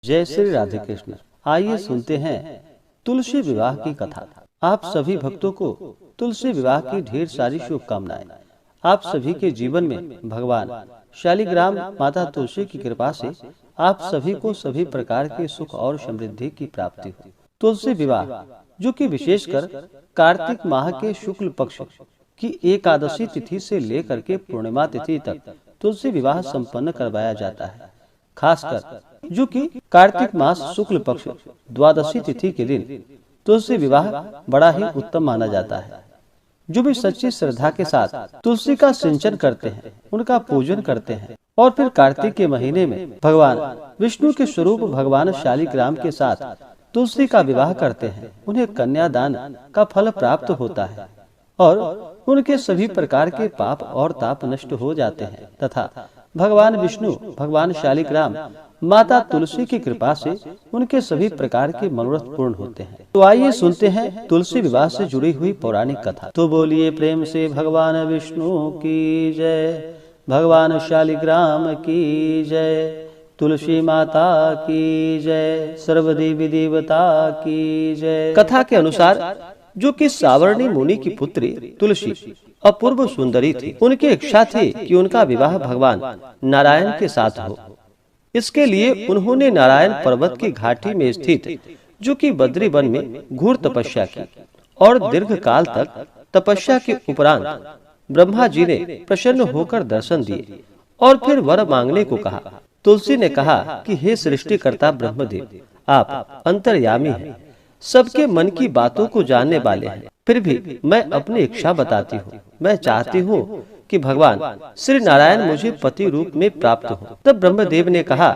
जय श्री राधे कृष्ण। आइए सुनते हैं तुलसी विवाह की कथा। आप सभी भक्तों को तुलसी विवाह की ढेर सारी शुभकामनाएं। आप सभी के जीवन में भगवान शालिग्राम माता तुलसी की कृपा से आप सभी को सभी प्रकार के सुख और समृद्धि की प्राप्ति हो। तुलसी विवाह, जो कि विशेषकर कार्तिक माह के शुक्ल पक्ष की एकादशी तिथि से लेकर के पूर्णिमा तिथि तक तुलसी विवाह संपन्न करवाया जाता है। खासकर जो कि कार्तिक मास शुक्ल पक्ष द्वादशी तिथि के दिन तुलसी विवाह बड़ा ही उत्तम माना जाता है। जो भी सच्ची श्रद्धा के साथ तुलसी का सिंचन करते हैं, उनका पूजन करते हैं और फिर कार्तिक के महीने में भगवान विष्णु के स्वरूप भगवान शालिग्राम के साथ तुलसी का विवाह करते हैं, उन्हें कन्यादान का फल प्राप्त होता है और उनके सभी प्रकार के पाप और ताप नष्ट हो जाते हैं तथा भगवान विष्णु, भगवान शालिग्राम, माता तुलसी की कृपा से उनके सभी प्रकार के मनोरथ पूर्ण होते हैं। तो आइए सुनते हैं तुलसी विवाह से जुड़ी हुई पौराणिक कथा। तो बोलिए प्रेम से भगवान विष्णु की जय, भगवान शालिग्राम की जय, तुलसी माता की जय, सर्वदेवी देवता की जय। कथा के अनुसार जो कि सावर्णी मुनि की पुत्री तुलसी अपूर्व सुंदरी थी, उनकी इच्छा थी कि उनका विवाह भगवान नारायण के साथ हो। इसके लिए उन्होंने नारायण पर्वत की घाटी में स्थित जो कि बद्री वन में घोर तपस्या की और दीर्घ काल तक तपस्या के उपरांत ब्रह्मा जी ने प्रसन्न होकर दर्शन दिए और फिर वर मांगने को कहा। तुलसी ने कहा कि हे सृष्टिकर्ता ब्रह्मदेव, आप अंतर्यामी हैं, सबके मन की बातों को जानने वाले हैं, फिर भी मैं अपनी इच्छा बताती हूँ। मैं चाहती हूँ कि भगवान श्री नारायण मुझे पति रूप में प्राप्त हो। तब ब्रह्मदेव ने कहा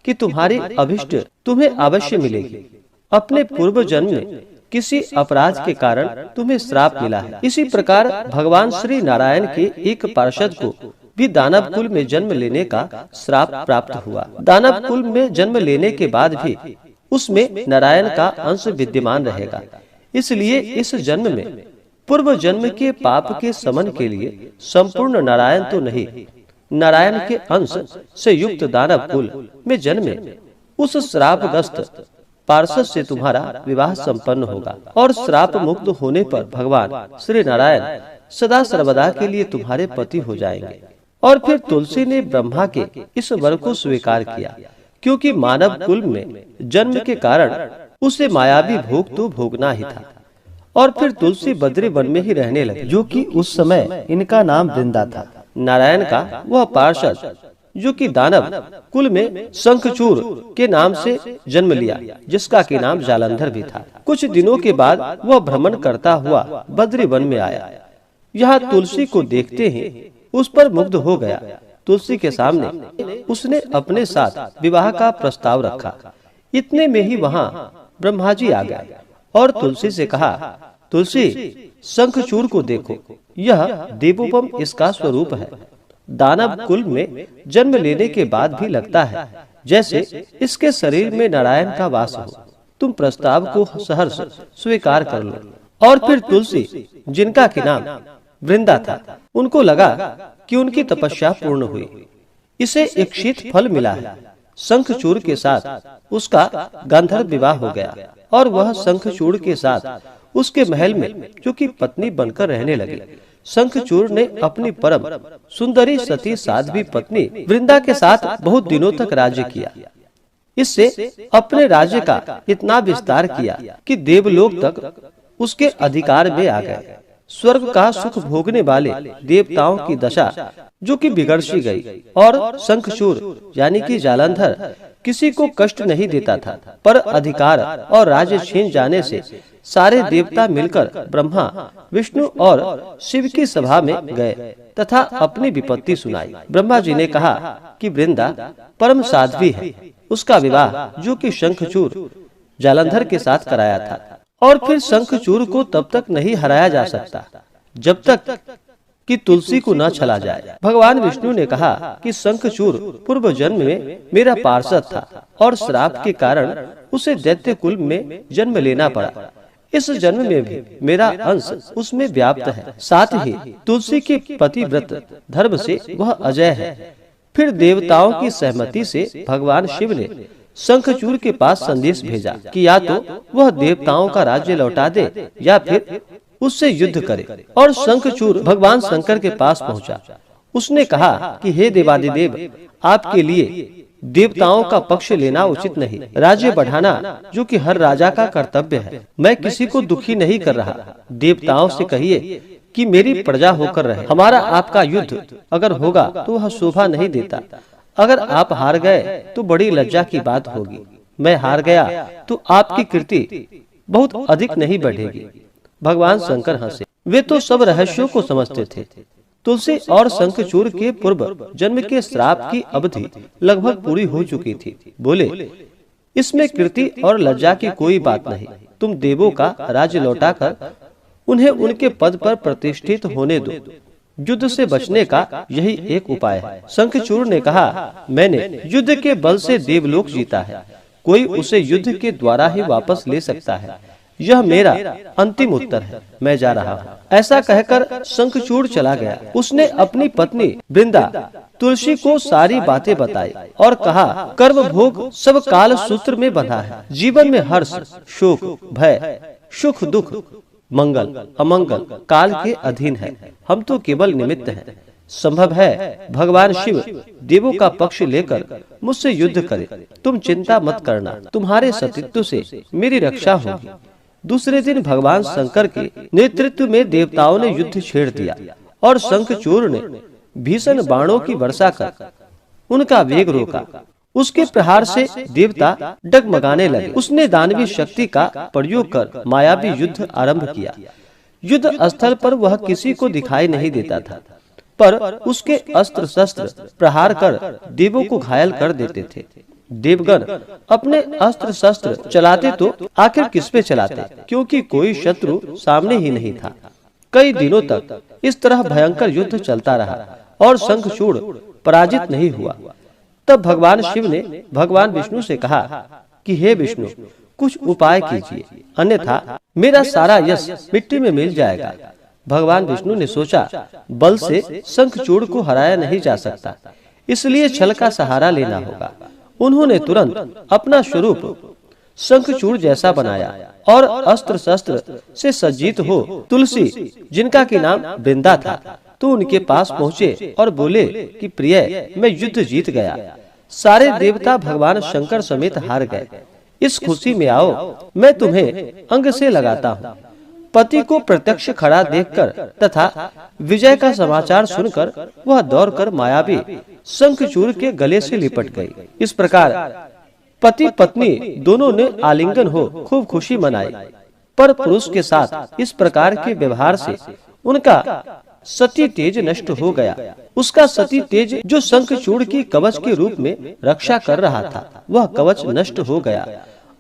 कि तुम्हारी अभिष्ट तुम्हें अवश्य मिलेगी। अपने पूर्व जन्म में किसी अपराध के कारण तुम्हें श्राप मिला है। इसी प्रकार भगवान श्री नारायण के एक पार्षद को भी दानव कुल में जन्म लेने का श्राप प्राप्त हुआ। दानव कुल में जन्म लेने के बाद भी उसमें नारायण का अंश विद्यमान रहेगा। इसलिए इस जन्म में पूर्व जन्म के पाप के समन के लिए संपूर्ण नारायण तो नहीं, नारायण के अंश से युक्त दानव कुल में जन्मे उस श्रापग्रस्त पार्षद से तुम्हारा विवाह संपन्न होगा और श्राप मुक्त होने पर भगवान श्री नारायण सदा सर्वदा के लिए तुम्हारे पति हो जाएंगे। और फिर तुलसी ने ब्रह्मा के इस वर को स्वीकार किया, क्योंकि मानव कुल में जन्म के कारण उसे मायावी भोग तो भोगना ही था। और फिर तुलसी बद्री वन में ही रहने लगे, जो कि उस समय इनका नाम वृंदा था। नारायण का वह पार्षद जो कि दानव कुल में शंखचूर के नाम से जन्म लिया, जिसका की नाम जालंधर भी था। कुछ दिनों के बाद वह भ्रमण करता हुआ बद्री वन में आया। यहाँ तुलसी को देखते ही उस पर मुग्ध हो गया। तुलसी के सामने उसने अपने साथ विवाह का प्रस्ताव रखा। इतने में ही वहाँ ब्रह्मा जी आ गए और तुलसी से कहा, तुलसी, शंखचूड़ को देखो, यह देवोपम इसका स्वरूप है। दानव कुल में जन्म लेने के बाद भी लगता है जैसे इसके शरीर में नारायण का वास हो। तुम प्रस्ताव को सहर्ष स्वीकार कर लो। और फिर तुलसी, जिनका की नाम वृंदा था, उनको लगा कि उनकी तपस्या पूर्ण हुई, इसे इच्छित फल मिला है। शंखचूड़ के साथ उसका गांधर्व विवाह हो गया और वह शंखचूड़ के साथ उसके महल में जो कि पत्नी बनकर रहने लगी। शंखचूड़ ने अपनी परम सुंदरी सती साध्वी पत्नी वृंदा के साथ बहुत दिनों तक राज्य किया। इससे अपने राज्य का इतना विस्तार किया कि देवलोक तक उसके अधिकार में आ गए। स्वर्ग का सुख भोगने वाले देवताओं की दशा जो कि बिगड़ सी गई और शंखचूड़ यानी कि जालंधर किसी को कष्ट नहीं देता था, पर अधिकार और राज्य छीन जाने से सारे देवता मिलकर ब्रह्मा, विष्णु और शिव की सभा में गए तथा अपनी विपत्ति सुनाई। ब्रह्मा जी ने कहा कि वृंदा परम साध्वी है, उसका विवाह जो कि शंखचूड़ जालंधर के साथ कराया था। और फिर शंखचूड़ को तब तक नहीं हराया जा सकता जब तक कि तुलसी को न छला जाए। भगवान विष्णु ने कहा कि शंखचूड़ पूर्व जन्म में मेरा पार्षद था और श्राप के कारण उसे दैत्य कुल में जन्म लेना पड़ा। इस जन्म में भी मेरा अंश उसमें व्याप्त है। साथ ही तुलसी के पतिव्रत धर्म से वह अजय है। फिर देवताओं की सहमति से भगवान शिव ने शंखचूड़ के पास संदेश भेजा कि या तो वह देवताओं का राज्य लौटा दे या फिर उससे युद्ध करे। और शंखचूड़ भगवान शंकर के पास पहुंचा। उसने कहा कि हे देवादिदेव, आपके लिए देवताओं का पक्ष लेना उचित नहीं। राज्य बढ़ाना जो कि हर राजा का कर्तव्य है। मैं किसी को दुखी नहीं कर रहा। देवताओं से कहिए कि मेरी प्रजा होकर रहे। हमारा आपका युद्ध अगर होगा तो वह शोभा नहीं देता। अगर आप हार गए तो बड़ी लज्जा की बात होगी। मैं हार गया तो आपकी कीर्ति बहुत अधिक नहीं बढ़ेगी। भगवान शंकर हंसे। वे तो सब रहस्यों को समझते थे। तुलसी और शंखचूड़ के पूर्व जन्म के श्राप की अवधि लगभग पूरी हो चुकी थी। बोले, इसमें कीर्ति और लज्जा की कोई बात नहीं। तुम देवों का राज्य लौटाकर उन्हें उनके पद पर प्रतिष्ठित होने दो। युद्ध से बचने का यही एक उपाय है। शंखचूड़ ने कहा, मैंने युद्ध के बल से देवलोक जीता है। कोई उसे युद्ध के द्वारा ही वापस ले सकता है। यह मेरा अंतिम उत्तर है। मैं जा रहा हूँ। ऐसा कहकर शंखचूड़ चला गया। उसने अपनी पत्नी वृंदा तुलसी को सारी बातें बताई और कहा, कर्म भोग सब काल सूत्र में बंधा है। जीवन में हर्ष, शोक, भय, सुख, दुख, मंगल, अमंगल काल के अधीन है। हम तो केवल निमित्त हैं। संभव है भगवान शिव देवों का पक्ष लेकर मुझसे युद्ध करे। तुम चिंता मत करना। तुम्हारे सतीत्व से मेरी रक्षा होगी। दूसरे दिन भगवान शंकर के नेतृत्व में देवताओं ने युद्ध छेड़ दिया और शंखचूड़ ने भीषण बाणों की वर्षा कर उनका वेग रोका। उसके प्रहार से देवता डगमगाने लगे। उसने दानवी शक्ति का प्रयोग कर मायावी युद्ध आरंभ किया। युद्ध स्थल पर वह किसी को दिखाई नहीं देता था, पर उसके अस्त्र शस्त्र प्रहार कर देवों को घायल कर देते थे। देवगण अपने अस्त्र शस्त्र चलाते तो आखिर किस पे चलाते, क्योंकि कोई शत्रु सामने ही नहीं था। कई दिनों तक इस तरह भयंकर युद्ध चलता रहा और शंखचूड़ पराजित नहीं हुआ। तब भगवान शिव ने भगवान विष्णु से कहा कि हे विष्णु, कुछ उपाय कीजिए, अन्यथा मेरा सारा यश मिट्टी में मिल जाएगा। भगवान विष्णु ने सोचा, बल से शंखचूड़ को हराया नहीं जा सकता, इसलिए छल का सहारा लेना होगा। उन्होंने तुरंत अपना स्वरूप शंखचूड़ जैसा बनाया और अस्त्र शस्त्र से सज्जित हो तुलसी, जिनका की नाम वृंदा था, तो उनके पास पहुँचे और बोले कि प्रिय, मैं युद्ध जीत गया। सारे देवता भगवान शंकर समेत हार गए। इस खुशी में आओ, मैं तुम्हें अंग से लगाता हूँ। पति को प्रत्यक्ष खड़ा देखकर तथा विजय का समाचार सुनकर वह दौड़कर मायावी शंखचूड़ के गले से लिपट गई। इस प्रकार पति पत्नी दोनों ने आलिंगन हो खूब खुशी मनाई। पर पुरुष के साथ इस प्रकार के व्यवहार से उनका सती तेज नष्ट हो गया। उसका सती तेज जो शंखचूड़ की कवच के रूप में रक्षा कर रहा था, वह कवच नष्ट हो गया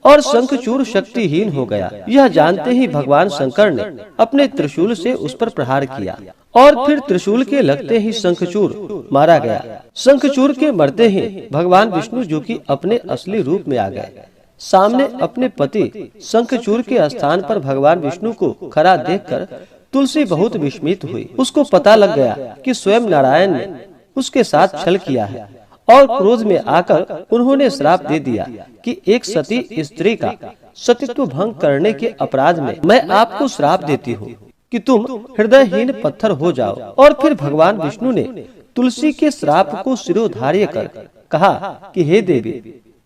और शंखचूड़ शक्तिहीन हो गया। यह जानते ही भगवान शंकर ने अपने त्रिशूल से उस पर प्रहार किया और फिर त्रिशूल के लगते ही शंखचूड़ मारा गया। शंखचूड़ के मरते ही भगवान विष्णु, जो कि अपने असली रूप में आ गए, सामने अपने पति शंखचूड़ के स्थान पर भगवान विष्णु को खड़ा देखकर तुलसी बहुत विस्मित हुई। उसको पता लग गया कि स्वयं नारायण ने उसके साथ छल किया है और क्रोध में आकर उन्होंने श्राप दे दिया कि एक सती स्त्री का सतीत्व भंग करने के अपराध में मैं आपको श्राप देती हूँ कि तुम हृदयहीन पत्थर हो जाओ। और फिर भगवान विष्णु ने तुलसी के श्राप को शिरोधार्य कर कहा कि हे देवी,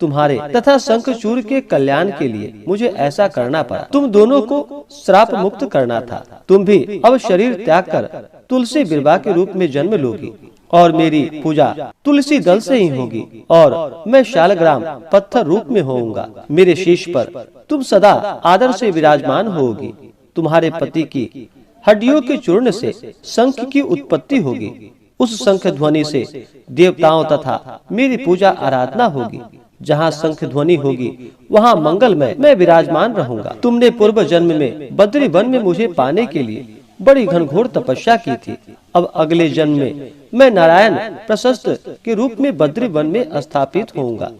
तुम्हारे तथा शंखचूड़ के कल्याण के लिए मुझे ऐसा करना पड़ा। तुम दोनों को श्राप मुक्त करना था। तुम भी अब शरीर त्याग कर तुलसी बिरबा के रूप में जन्म लोगी और मेरी पूजा तुलसी दल से ही होगी और मैं शालग्राम पत्थर रूप में होऊंगा। मेरे शीश पर तुम सदा आदर से विराजमान होगी। तुम्हारे पति की हड्डियों के चूर्ण से शंख की उत्पत्ति होगी। उस शंख ध्वनि से देवताओं तथा मेरी पूजा आराधना होगी। जहाँ शंख ध्वनि होगी वहाँ मंगलमय मैं विराजमान रहूंगा। तुमने पूर्व जन्म में बद्री वन में मुझे पाने के लिए बड़ी घनघोर तपस्या की थी। अब अगले जन्म में मैं नारायण प्रशस्त के रूप में बद्री वन में स्थापित होऊंगा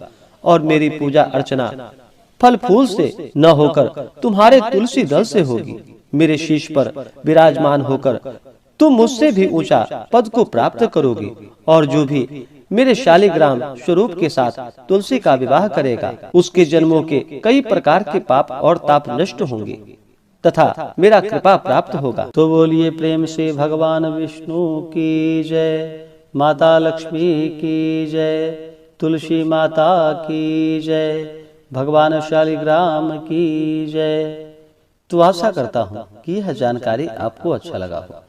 और मेरी पूजा अर्चना फल फूल से न होकर तुम्हारे तुलसी दल से होगी। मेरे शीश पर विराजमान होकर तुम मुझसे भी ऊंचा पद को प्राप्त करोगी और जो भी मेरे शालिग्राम स्वरूप के साथ तुलसी का विवाह करेगा, उसके जन्मों के कई प्रकार के पाप और ताप नष्ट होंगे तथा मेरा कृपा प्राप्त होगा। तो बोलिए प्रेम से भगवान विष्णु की जय, माता लक्ष्मी की जय, तुलसी माता की जय, भगवान शालिग्राम की जय। तो आशा करता हूँ कि यह जानकारी आपको अच्छा लगा हो।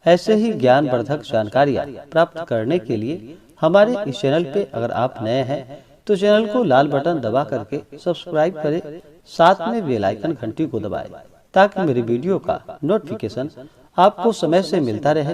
ऐसे ही ज्ञानवर्धक जानकारियाँ प्राप्त करने के लिए हमारे इस चैनल पे अगर आप नए हैं तो चैनल को लाल बटन दबा करके सब्सक्राइब करें, साथ में बेल आइकन घंटी को दबाएं ताकि मेरी वीडियो का नोटिफिकेशन आपको समय से मिलता रहे।